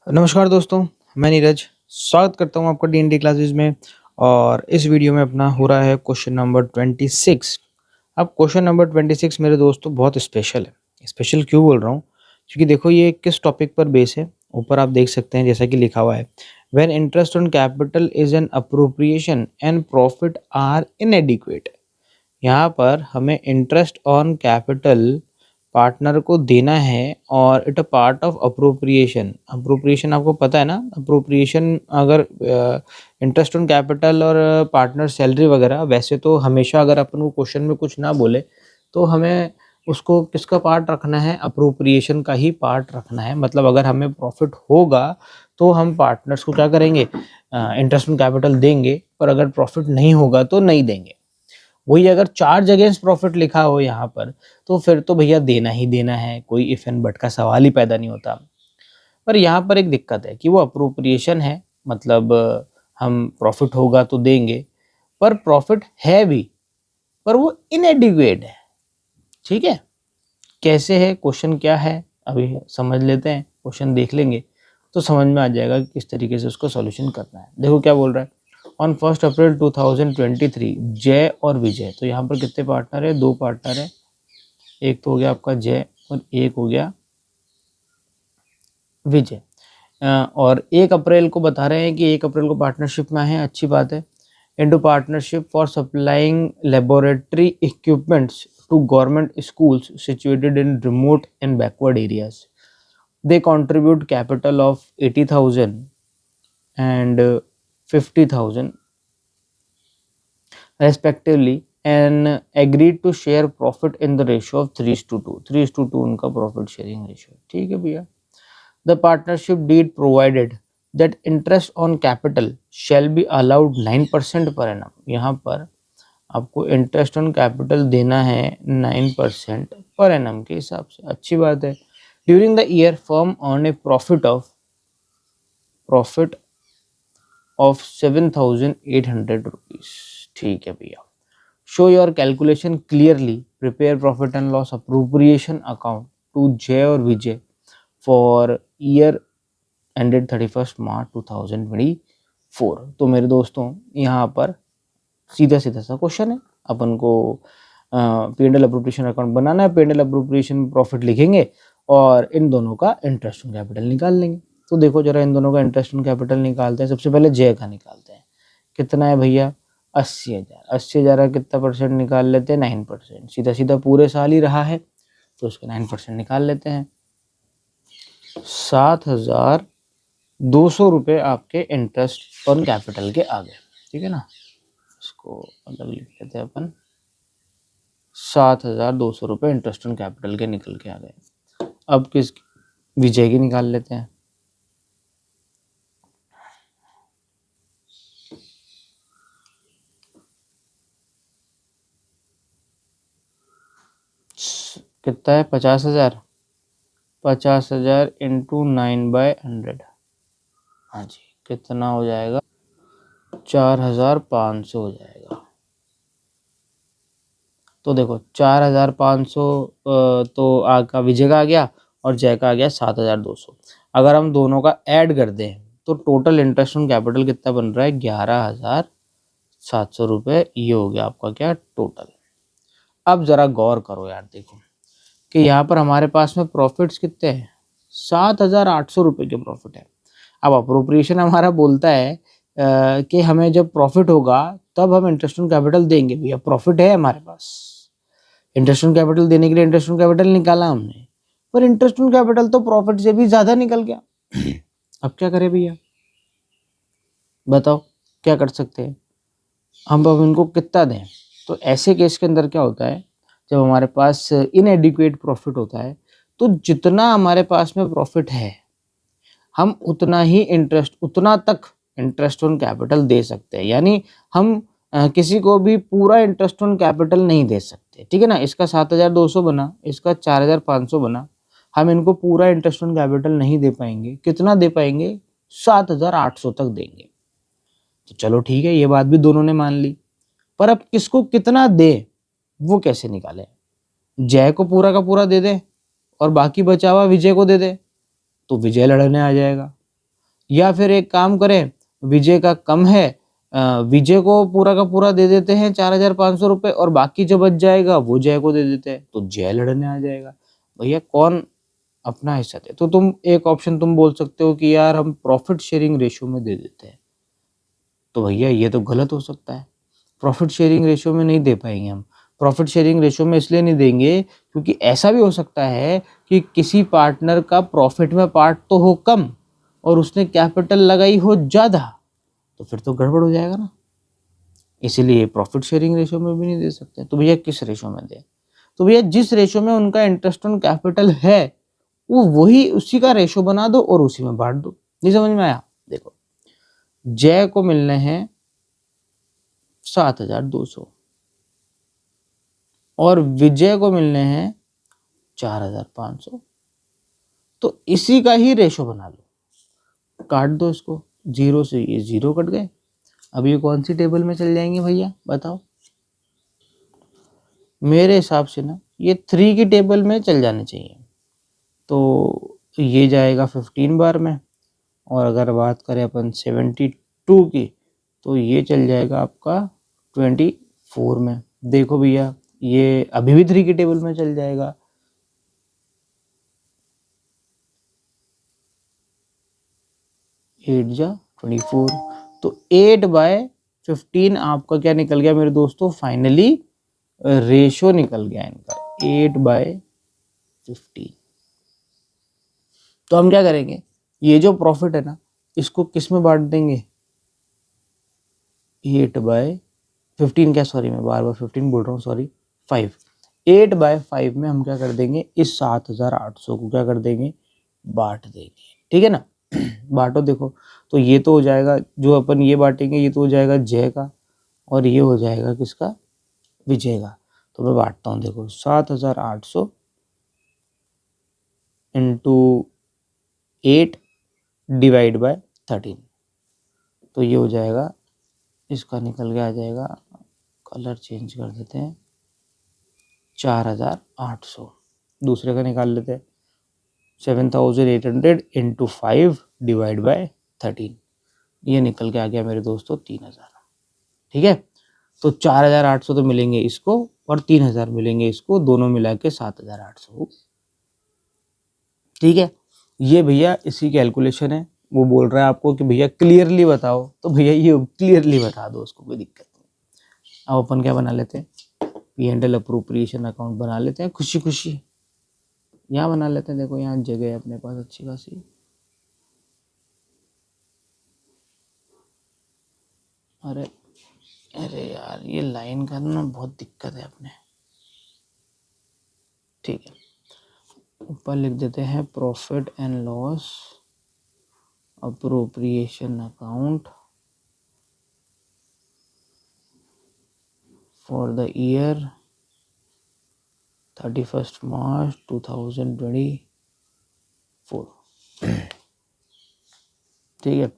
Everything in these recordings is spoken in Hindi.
नमस्कार दोस्तों, मैं नीरज स्वागत करता हूँ आपका डी क्लासेस में। और इस वीडियो में अपना हो रहा है क्वेश्चन नंबर 26। अब क्वेश्चन नंबर 26 मेरे दोस्तों बहुत स्पेशल है। स्पेशल क्यों बोल रहा हूँ? क्योंकि देखो ये किस टॉपिक पर बेस है। ऊपर आप देख सकते हैं जैसा कि लिखा हुआ है, when interest on capital is an appropriation and profit are inadequate. यहाँ पर हमें इंटरेस्ट ऑन कैपिटल पार्टनर को देना है और it a part of appropriation. Appropriation आपको पता है ना? अप्रोप्रिएशन अगर इंटरेस्ट ऑन कैपिटल और पार्टनर सैलरी वगैरह, वैसे तो हमेशा अगर अपन को क्वेश्चन में कुछ ना बोले तो हमें उसको किसका पार्ट रखना है? अप्रोप्रिएशन का ही पार्ट रखना है। मतलब अगर हमें प्रॉफिट होगा तो हम पार्टनर्स को क्या करेंगे? इंटरेस्ट ऑन कैपिटल देंगे, और अगर प्रॉफिट नहीं होगा तो नहीं देंगे। वही अगर चार्ज अगेंस्ट प्रॉफिट लिखा हो यहाँ पर तो फिर तो भैया देना ही देना है, कोई इफ एंड बट का सवाल ही पैदा नहीं होता। पर यहाँ पर एक दिक्कत है कि वो अप्रोप्रिएशन है, मतलब हम प्रॉफिट होगा तो देंगे, पर प्रॉफिट है भी, पर वो इनएडिक्वेट है। ठीक है, कैसे है, क्वेश्चन क्या है अभी समझ लेते हैं। क्वेश्चन देख लेंगे तो समझ में आ जाएगा कि किस तरीके से उसको सॉल्यूशन करना है। देखो क्या बोल रहा है, ऑन 1 अप्रैल 2023 जय और विजय। तो यहाँ पर कितने पार्टनर है? 2 पार्टनर है। एक तो हो गया आपका जय और एक हो गया विजय। और 1 अप्रैल को बता रहे हैं कि 1 अप्रैल को पार्टनरशिप में है, अच्छी बात है। Into partnership for supplying laboratory equipments to government schools situated in remote and backward areas. They contribute capital of 80,000 and 50,000 respectively and agreed to share profit in the ratio of 3:2। 3:2 उनका profit sharing ratio। ठीक है भैया। The partnership deed provided that interest on capital shall be allowed 9% per annum। यहाँ पर आपको इंटरेस्ट ऑन कैपिटल देना है 9% पर एनम के हिसाब से, अच्छी बात है। During the year firm earn a profit of 7,800 rupees. ठीक है भैया। Show your calculation clearly, prepare profit and loss appropriation account to Jay और Vijay for year ended 31 March 2024। तो मेरे दोस्तों यहाँ पर सीधा सीधा सा क्वेश्चन है, अपन को P&L अप्रोप्रिएशन अकाउंट बनाना है। P&L अप्रोप्रिएशन में प्रॉफिट लिखेंगे और इन दोनों का इंटरेस्ट ऑन कैपिटल निकाल लेंगे। तो देखो जरा इन दोनों का इंटरेस्ट ऑन कैपिटल निकालते हैं। सबसे पहले जय का निकालते हैं। कितना है भैया? 80,000। 80,000 का कितना परसेंट निकाल लेते हैं? 9%। सीधा सीधा पूरे साल ही रहा है तो उसके 9% निकाल लेते हैं। 7,200 रुपये आपके इंटरेस्ट ऑन कैपिटल के आ गए। ठीक है ना, इसको अलग लिख लेते हैं अपन। 7,200 रुपये इंटरेस्ट ऑन कैपिटल के निकल के आ गए। अब किस विजय की निकाल लेते हैं। कितना है? 50,000। 50,000 इंटू 9/100। हाँ जी, कितना हो जाएगा? 4,500 हो जाएगा। तो देखो 4,500 तो आपका विजय का आ गया और जय का आ गया 7,200। अगर हम दोनों का ऐड कर दें तो टोटल इंटरेस्ट ऑन कैपिटल कितना बन रहा है? 11,700 रुपये। ये हो गया आपका क्या? टोटल। अब जरा गौर करो यार, देखो कि यहाँ पर हमारे पास में प्रॉफिट्स कितने हैं? 7,800 रुपये के प्रॉफिट है। अब अप्रोप्रिएशन हमारा बोलता है कि हमें जब प्रॉफिट होगा तब हम इंटरेस्ट ऑन कैपिटल देंगे। भैया प्रॉफिट है हमारे पास, इंटरेस्ट ऑन कैपिटल देने के लिए इंटरेस्ट ऑन कैपिटल निकाला हमने, पर इंटरेस्ट ऑन कैपिटल तो प्रॉफिट से भी ज्यादा निकल गया। अब क्या करें भैया, बताओ क्या कर सकते हैं हम? अब इनको कितना दें? तो ऐसे केस के अंदर क्या होता है, जब हमारे पास इनएडिक्वेट प्रॉफिट होता है तो जितना हमारे पास में प्रॉफिट है हम उतना ही उतना तक इंटरेस्ट ऑन कैपिटल दे सकते हैं। यानी हम किसी को भी पूरा इंटरेस्ट ऑन कैपिटल नहीं दे सकते। ठीक है ना, इसका 7,200 बना, इसका 4,500 बना, हम इनको पूरा इंटरेस्ट ऑन कैपिटल नहीं दे पाएंगे। कितना दे पाएंगे? 7,800 तक देंगे। तो चलो ठीक है, ये बात भी दोनों ने मान ली, पर अब किसको कितना दे वो कैसे निकाले? जय को पूरा का पूरा दे दे और बाकी बचा हुआ विजय को दे दे तो विजय लड़ने आ जाएगा। या फिर एक काम करें, विजय का कम है, विजय को पूरा का पूरा दे देते हैं 4,500 रुपये और बाकी जो बच जाएगा वो जय को दे देते हैं, तो जय लड़ने आ जाएगा। भैया कौन अपना हिस्सा दे? तो तुम एक ऑप्शन तुम बोल सकते हो कि यार हम प्रॉफिट शेयरिंग रेशियो में दे देते हैं। तो भैया ये तो गलत हो सकता है, प्रॉफिट शेयरिंग रेशियो में नहीं दे पाएंगे हम। प्रॉफिट शेयरिंग रेशियो में इसलिए नहीं देंगे क्योंकि ऐसा भी हो सकता है कि किसी पार्टनर का प्रॉफिट में पार्ट तो हो कम और उसने कैपिटल लगाई हो ज़्यादा, तो फिर तो गड़बड़ हो जाएगा ना। इसीलिए प्रॉफिट शेयरिंग रेशियो में भी नहीं दे सकते। तो भैया किस रेशियो में दें? तो भैया जिस रेशियो में उनका इंटरेस्ट ऑन कैपिटल है वो वही उसी का रेशियो बना दो और उसी में बांट दो। नहीं समझ में आया? देखो, जय को मिलने हैं 7,200 और विजय को मिलने हैं 4,500, तो इसी का ही रेशो बना लो, काट दो इसको, जीरो से ये जीरो कट गए। अब ये कौन सी टेबल में चल जाएंगे भैया बताओ? मेरे हिसाब से ना ये 3 की टेबल में चल जाने चाहिए। तो ये जाएगा 15 बार में, और अगर बात करें अपन 72 की तो ये चल जाएगा आपका 24 में। देखो भैया ये अभी भी 3 की टेबल में चल जाएगा। 8 जा 24, तो 8/15 आपका क्या निकल गया मेरे दोस्तों? फाइनली रेशो निकल गया इनका 8/15। तो हम क्या करेंगे, ये जो प्रॉफिट है ना इसको किस में बांट देंगे? 8/15 क्या, सॉरी मैं बार बार 15 बोल रहा हूँ, सॉरी 5। 8/5 में हम क्या कर देंगे, इस 7,800 को क्या कर देंगे, बांट देंगे। ठीक है ना? बांटो। देखो तो ये तो हो जाएगा, जो अपन ये बांटेंगे ये तो हो जाएगा जय का, और ये हो जाएगा किसका, विजय का। तो मैं बांटता हूँ, देखो 7,800 इंटू 8 डिवाइड बाय 13, तो ये हो जाएगा, इसका निकल के आ जाएगा, कलर चेंज कर देते हैं, 4,800। दूसरे का निकाल लेते हैं, 7,800 इंटू 5 डिवाइड बाय 13, ये निकल के आ गया मेरे दोस्तों 3,000। ठीक है? तो 4,800 तो मिलेंगे इसको और 3,000 मिलेंगे इसको, दोनों मिला के 7,800। ठीक है? ये भैया इसी कैलकुलेशन है। वो बोल रहा है आपको कि भैया क्लियरली बताओ, तो भैया ये क्लियरली बता दो उसको, कोई दिक्कत नहीं। अब अपन क्या बना लेते हैं, P&L अप्रोप्रिएशन अकाउंट बना लेते हैं खुशी खुशी। यहाँ बना लेते हैं, देखो यहाँ जगह है अपने पास अच्छी खासी। अरे अरे यार ये लाइन करना बहुत दिक्कत है अपने। ठीक है, ऊपर लिख देते हैं profit and loss appropriation account for the year 31 March 2024। ठीक है,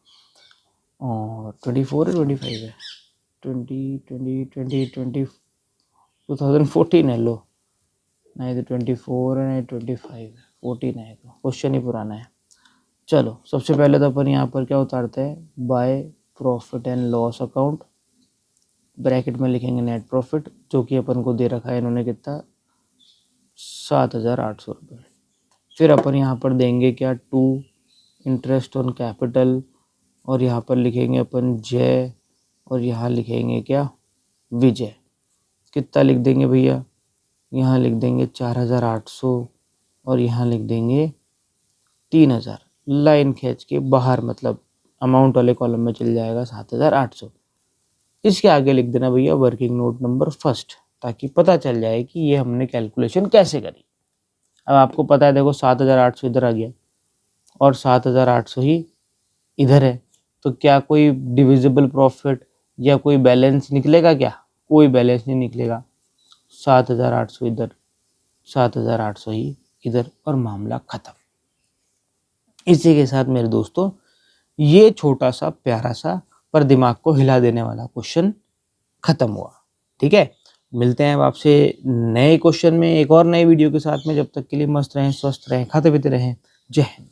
और 24 है 25 है 2014 है, लो नहीं तो 24 है नहीं 25 है, 14 है, तो क्वेश्चन ही पुराना है। चलो सबसे पहले तो अपन यहाँ पर क्या उतारते हैं, by profit and loss account, bracket में लिखेंगे नेट प्रॉफिट, जो कि अपन को दे रखा है इन्होंने कितना, 7,800 रुपये। फिर अपन यहाँ पर देंगे क्या, 2 इंटरेस्ट ऑन कैपिटल, और यहाँ पर लिखेंगे अपन जय, और यहाँ लिखेंगे क्या, विजय। कितना लिख देंगे भैया, यहाँ लिख देंगे 4,800 और यहाँ लिख देंगे 3,000, लाइन खींच के बाहर, मतलब अमाउंट वाले कॉलम में चल जाएगा 7,800। इसके आगे लिख देना भैया वर्किंग नोट नंबर फर्स्ट, ताकि पता चल जाए कि ये हमने कैलकुलेशन कैसे करी। अब आपको पता है, देखो 7,800 इधर आ गया और 7,800 ही इधर है, तो क्या कोई डिविजिबल प्रॉफिट या कोई बैलेंस निकलेगा क्या? कोई बैलेंस नहीं निकलेगा। 7,800 इधर, 7,800 ही इधर, और मामला खत्म। इसी के साथ मेरे दोस्तों ये छोटा सा प्यारा सा पर दिमाग को हिला देने वाला क्वेश्चन खत्म हुआ। ठीक है, मिलते हैं अब आपसे नए क्वेश्चन में एक और नए वीडियो के साथ में। जब तक के लिए मस्त रहें, स्वस्थ रहें, खाते पीते रहें। जय हिंद।